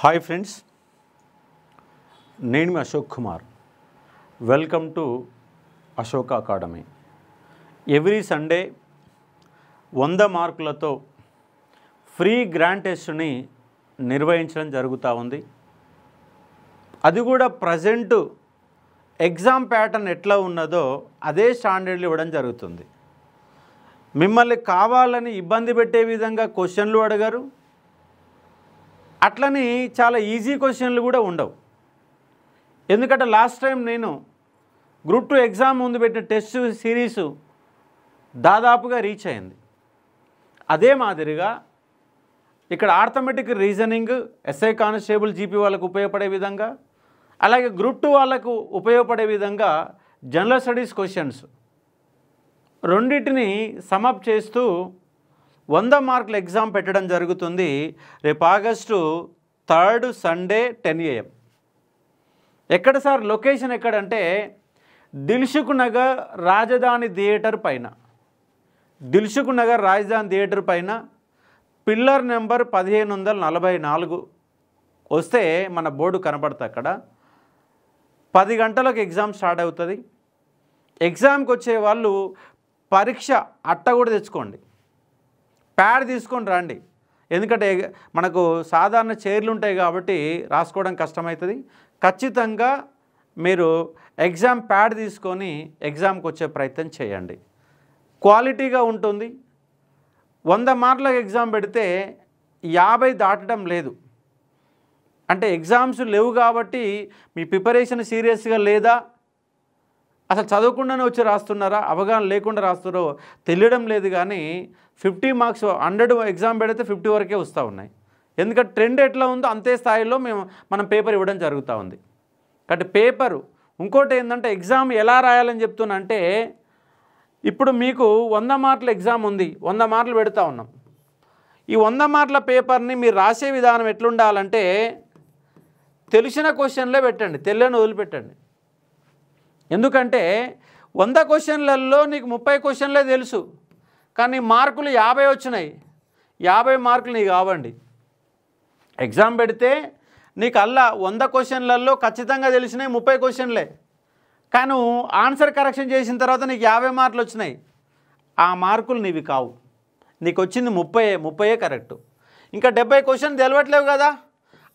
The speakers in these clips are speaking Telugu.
హాయ్ ఫ్రెండ్స్, నేను మీ Ashok Kumar. Welcome to Ashok academy. Every Sunday 100 మార్కులతో ఫ్రీ గ్రాండ్ టెస్ట్ని నిర్వహించడం జరుగుతూ ఉంది. అది కూడా ప్రజెంట్ ఎగ్జామ్ ప్యాటర్న్ ఎట్లా ఉన్నదో అదే స్టాండర్డ్లు ఇవ్వడం జరుగుతుంది. మిమ్మల్ని కావాలని ఇబ్బంది పెట్టే విధంగా క్వశ్చన్లు అడగరు, అట్లని చాలా ఈజీ క్వశ్చన్లు కూడా ఉండవు. ఎందుకంటే లాస్ట్ టైం నేను గ్రూప్ 2 ఎగ్జామ్ ముందు పెట్టిన టెస్ట్ సిరీసు దాదాపుగా రీచ్ అయింది. అదే మాదిరిగా ఇక్కడ arithmetic reasoning, SI constable GP వాళ్ళకు ఉపయోగపడే విధంగా, అలాగే గ్రూప్ 2 వాళ్ళకు ఉపయోగపడే విధంగా జనరల్ స్టడీస్ క్వశ్చన్స్ రెండింటిని సమప్ చేస్తూ 100 మార్కుల ఎగ్జామ్ పెట్టడం జరుగుతుంది. రేపు ఆగస్టు 3 సండే 10 AM. ఎక్కడ సార్ లొకేషన్ ఎక్కడంటే దిల్సుఖ్ నగర్ రాజధాని థియేటర్ పైన, దిల్సుఖ్ నగర్ రాజధాని థియేటర్ పైన పిల్లర్ నెంబర్ 1544 వస్తే మన బోర్డు కనబడుతుంది. అక్కడ 10 గంటలకు ఎగ్జామ్ స్టార్ట్ అవుతుంది. ఎగ్జామ్కి వచ్చే వాళ్ళు పరీక్ష అట్ట కూడా తెచ్చుకోండి, ప్యాడ్ తీసుకొని రండి. ఎందుకంటే మనకు సాధారణ చైర్లు ఉంటాయి కాబట్టి రాసుకోవడం కష్టమవుతుంది. ఖచ్చితంగా మీరు ఎగ్జామ్ ప్యాడ్ తీసుకొని ఎగ్జామ్కి వచ్చే ప్రయత్నం చేయండి. క్వాలిటీగా ఉంటుంది. 100 మార్కులకు ఎగ్జామ్ పెడితే 50 దాటడం లేదు. అంటే ఎగ్జామ్స్ లేవు కాబట్టి మీ ప్రిపరేషన్ సీరియస్గా లేదా, అసలు చదవకుండానే వచ్చి రాస్తున్నారా, అవగాహన లేకుండా రాస్తున్నారో తెలియడం లేదు. కానీ 50 మార్క్స్ 100 ఎగ్జామ్ పెడితే 50 వరకే వస్తూ ఉన్నాయి. ఎందుకంటే ట్రెండ్ ఎట్లా ఉందో అంతే స్థాయిలో మనం పేపర్ ఇవ్వడం జరుగుతూ ఉంది. కాబట్టి పేపరు ఇంకోటి ఏంటంటే ఎగ్జామ్ ఎలా రాయాలని చెప్తున్నా అంటే, ఇప్పుడు మీకు 100 మార్కుల ఎగ్జామ్ ఉంది, 100 మార్కులు పెడతా ఉన్నాం. ఈ 100 మార్కుల పేపర్ని మీరు రాసే విధానం ఎట్లుండాలంటే తెలిసిన క్వశ్చన్లే పెట్టండి, తెలియని వదిలిపెట్టండి. ఎందుకంటే 100 క్వశ్చన్లలో నీకు 30 క్వశ్చన్లే తెలుసు, కానీ మార్కులు 50 వచ్చినాయి. 50 మార్కులు నీకు కావండి. ఎగ్జామ్ పెడితే నీకు 100 క్వశ్చన్లలో ఖచ్చితంగా తెలిసినాయి 30 క్వశ్చన్లే, కానీ ఆన్సర్ కరెక్షన్ చేసిన తర్వాత నీకు 50 మార్కులు వచ్చినాయి. ఆ మార్కులు నీవి కావు, నీకు వచ్చింది 30 కరెక్టు. ఇంకా 70 క్వశ్చన్ తెలవట్లేవు కదా,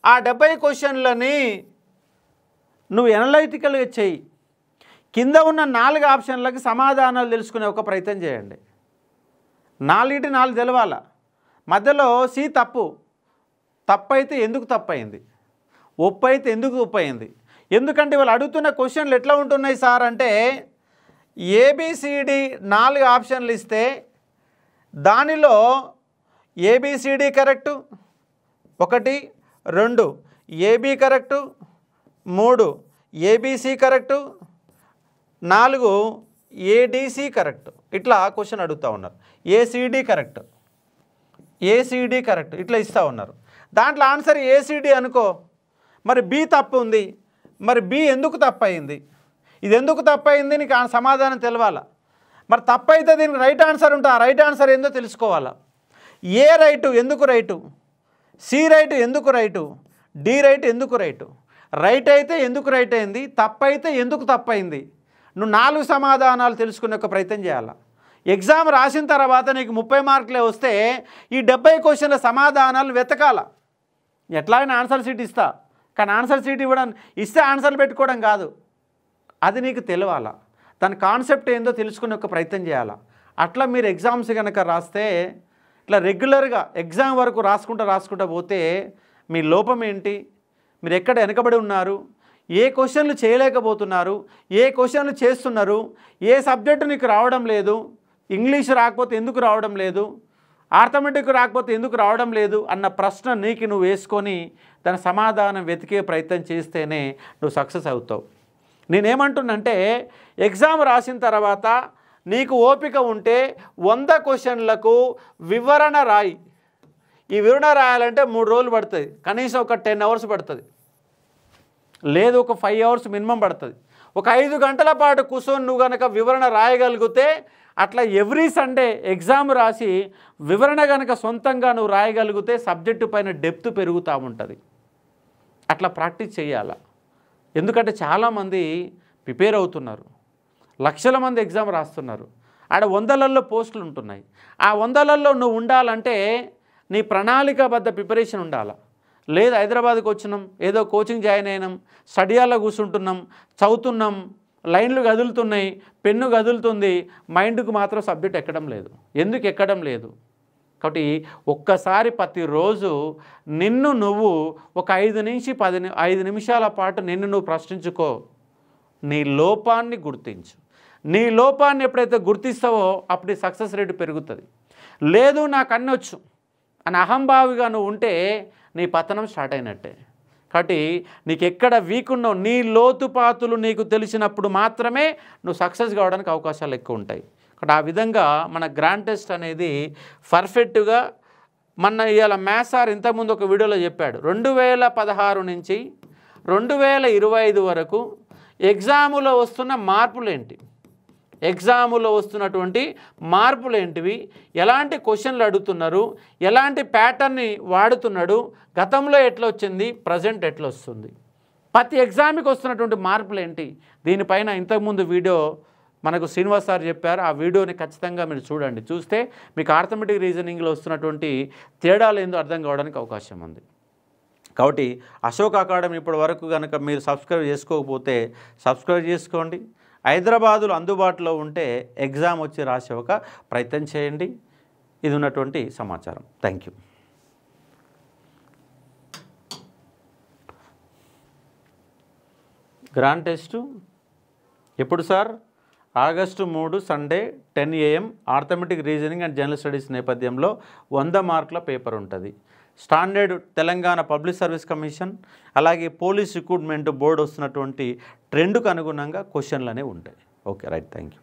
ఆ 70 క్వశ్చన్లని నువ్వు ఎనలైటికల్గా చెయ్యి. కింద ఉన్న 4 ఆప్షన్లకి సమాధానాలు తెలుసుకునే ఒక ప్రయత్నం చేయండి. 4 తెలవాలా. మధ్యలో సి తప్పు అయితే ఎందుకు తప్పు అయింది, ఒప్పు అయితే ఎందుకు ఒప్పు అయింది. ఎందుకంటే వాళ్ళు అడుగుతున్న క్వశ్చన్లు ఎట్లా ఉంటున్నాయి సార్ అంటే, ఏబిసిడి 4 ఆప్షన్లు ఇస్తే దానిలో A B C D correct 1, 2 A B correct, 3 A B C correct, 4 A D C correct. ఇట్లా క్వశ్చన్ అడుగుతూ ఉన్నారు. ఏసిడి కరెక్ట్, ఏసిడి కరెక్ట్ ఇట్లా ఇస్తూ ఉన్నారు. దాంట్లో ఆన్సర్ ఏసిడి అనుకో, మరి బి తప్పు ఉంది, మరి బి ఎందుకు తప్పు అయింది, ఇది ఎందుకు తప్పు అయింది నీకు సమాధానం తెలవాలా. మరి తప్పు అయితే దీనికి రైట్ ఆన్సర్ ఉంటుంది, ఆ రైట్ ఆన్సర్ ఏందో తెలుసుకోవాలా. ఏ రైటు ఎందుకు రైటు, సి రైటు ఎందుకు రైటు, డి రైటు ఎందుకు రైటు, రైట్ అయితే ఎందుకు రైట్ అయింది, తప్పు అయితే ఎందుకు తప్పు అయింది. నువ్వు 4 సమాధానాలు తెలుసుకునే ఒక ప్రయత్నం చేయాలి. ఎగ్జామ్ రాసిన తర్వాత నీకు 30 మార్కులే వస్తే ఈ 70 క్వశ్చన్ల సమాధానాలు వెతకాల. ఎట్లాగైనా ఆన్సర్ షీట్ ఇస్తా, కానీ ఆన్సర్ షీట్ ఇవ్వడం ఇస్తే ఆన్సర్లు పెట్టుకోవడం కాదు, అది నీకు తెలవాలా. దాని కాన్సెప్ట్ ఏందో తెలుసుకునే ఒక ప్రయత్నం చేయాలా. అట్లా మీరు ఎగ్జామ్స్ కనుక రాస్తే ఇట్లా రెగ్యులర్గా ఎగ్జామ్ వరకు రాసుకుంటూ పోతే మీ లోపం ఏంటి, మీరు ఎక్కడ వెనకబడి ఉన్నారు, ఏ క్వశ్చన్లు చేయలేకపోతున్నారు, ఏ క్వశ్చన్లు చేస్తున్నారు, ఏ సబ్జెక్టు నీకు రావడం లేదు, ఇంగ్లీష్ రాకపోతే ఎందుకు రావడం లేదు, ఆర్థమెటిక్ రాకపోతే ఎందుకు రావడం లేదు అన్న ప్రశ్న నీకు నువ్వు వేసుకొని దాని సమాధానం వెతికే ప్రయత్నం చేస్తేనే నువ్వు సక్సెస్ అవుతావు. నేనేమంటున్నంటే ఎగ్జామ్ రాసిన తర్వాత నీకు ఓపిక ఉంటే 100 క్వశ్చన్లకు వివరణ రాయి. ఈ వివరణ రాయాలంటే 3 రోజులు పడుతుంది, కనీసం ఒక 10 అవర్స్ పడుతుంది, లేదు ఒక 5 అవర్స్ మినిమం పడుతుంది. ఒక 5 గంటల పాటు కూర్చొని నువ్వు కనుక వివరణ రాయగలిగితే అట్లా ఎవ్రీ సండే ఎగ్జామ్ రాసి వివరణ కనుక సొంతంగా నువ్వు రాయగలిగితే సబ్జెక్టు పైన డెప్త్ పెరుగుతూ ఉంటుంది. అట్లా ప్రాక్టీస్ చేయాలి. ఎందుకంటే చాలామంది ప్రిపేర్ అవుతున్నారు, లక్షల మంది ఎగ్జామ్ రాస్తున్నారు, ఆడ వందలల్లో పోస్టులు ఉంటున్నాయి. ఆ వందలల్లో నువ్వు ఉండాలంటే నీ ప్రణాళికాబద్ధ ప్రిపరేషన్ ఉండాలి. లేదు హైదరాబాద్కి వచ్చినాం, ఏదో కోచింగ్ జాయిన్ అయినాం, స్టడీ హాల్లో కూర్చుంటున్నాం, చదువుతున్నాం, లైన్లు కదులుతున్నాయి, పెన్ను కదులుతుంది, మైండ్కు మాత్రం సబ్జెక్ట్ ఎక్కడం లేదు. ఎందుకు ఎక్కడం లేదు? కాబట్టి ఒక్కసారి ప్రతిరోజు నిన్ను నువ్వు ఒక 5 నిమిషాల పాటు నిన్ను నువ్వు ప్రశ్నించుకో. నీ లోపాన్ని గుర్తించు. నీ లోపాన్ని ఎప్పుడైతే గుర్తిస్తావో అప్పుడు సక్సెస్ రేటు పెరుగుతుంది. లేదు నాకు అన్నొచ్చు అని అహంభావిగా నువ్వు ఉంటే నీ పతనం స్టార్ట్ అయినట్టే. కాబట్టి నీకు ఎక్కడ వీక్ ఉన్నావు, నీ లోతుపాతులు నీకు తెలిసినప్పుడు మాత్రమే నువ్వు సక్సెస్ కావడానికి అవకాశాలు ఎక్కువ ఉంటాయి. కాబట్టి ఆ విధంగా మన గ్రాండ్ టెస్ట్ అనేది పర్ఫెక్ట్గా మన ఇవాళ మ్యాథ్స్ సార్ ఇంతకుముందు ఒక వీడియోలో చెప్పాడు, 2016 నుంచి 2025 వరకు ఎగ్జాములో వస్తున్న మార్పులేంటి, ఎగ్జాములో వస్తున్నటువంటి మార్పులు ఏంటివి, ఎలాంటి క్వశ్చన్లు అడుగుతున్నారు, ఎలాంటి ప్యాటర్న్ని వాడుతున్నాడు, గతంలో ఎట్లా వచ్చింది, ప్రజెంట్ ఎట్లా వస్తుంది, ప్రతి ఎగ్జామ్కి వస్తున్నటువంటి మార్పులు ఏంటి. దీనిపైన ఇంతకుముందు వీడియో మనకు శ్రీనివాస్ సార్ చెప్పారు. ఆ వీడియోని ఖచ్చితంగా మీరు చూడండి. చూస్తే మీకు ఆర్థమెటిక్ రీజనింగ్లో వస్తున్నటువంటి తేడాలు ఏందో అర్థం కావడానికి అవకాశం ఉంది. కాబట్టి అశోక్ అకాడమీ ఇప్పటి వరకు కనుక మీరు సబ్స్క్రైబ్ చేసుకోకపోతే సబ్స్క్రైబ్ చేసుకోండి. హైదరాబాదులో అందుబాటులో ఉంటే ఎగ్జామ్ వచ్చి రాసే ఒక ప్రయత్నం చేయండి. ఇది ఉన్నటువంటి సమాచారం. Thank you. గ్రాండ్ టెస్ట్ ఎప్పుడు sir? August 3 Sunday 10 AM arithmetic reasoning and general studies నేపథ్యంలో 100 మార్కుల పేపర్ ఉంటుంది. Standard Telangana public service commission అలాగే పోలీస్ రిక్రూట్మెంట్ బోర్డు వస్తున్నటువంటి ట్రెండ్కు అనుగుణంగా క్వశ్చన్లు అనేవి ఉంటాయి. Okay right, thank you.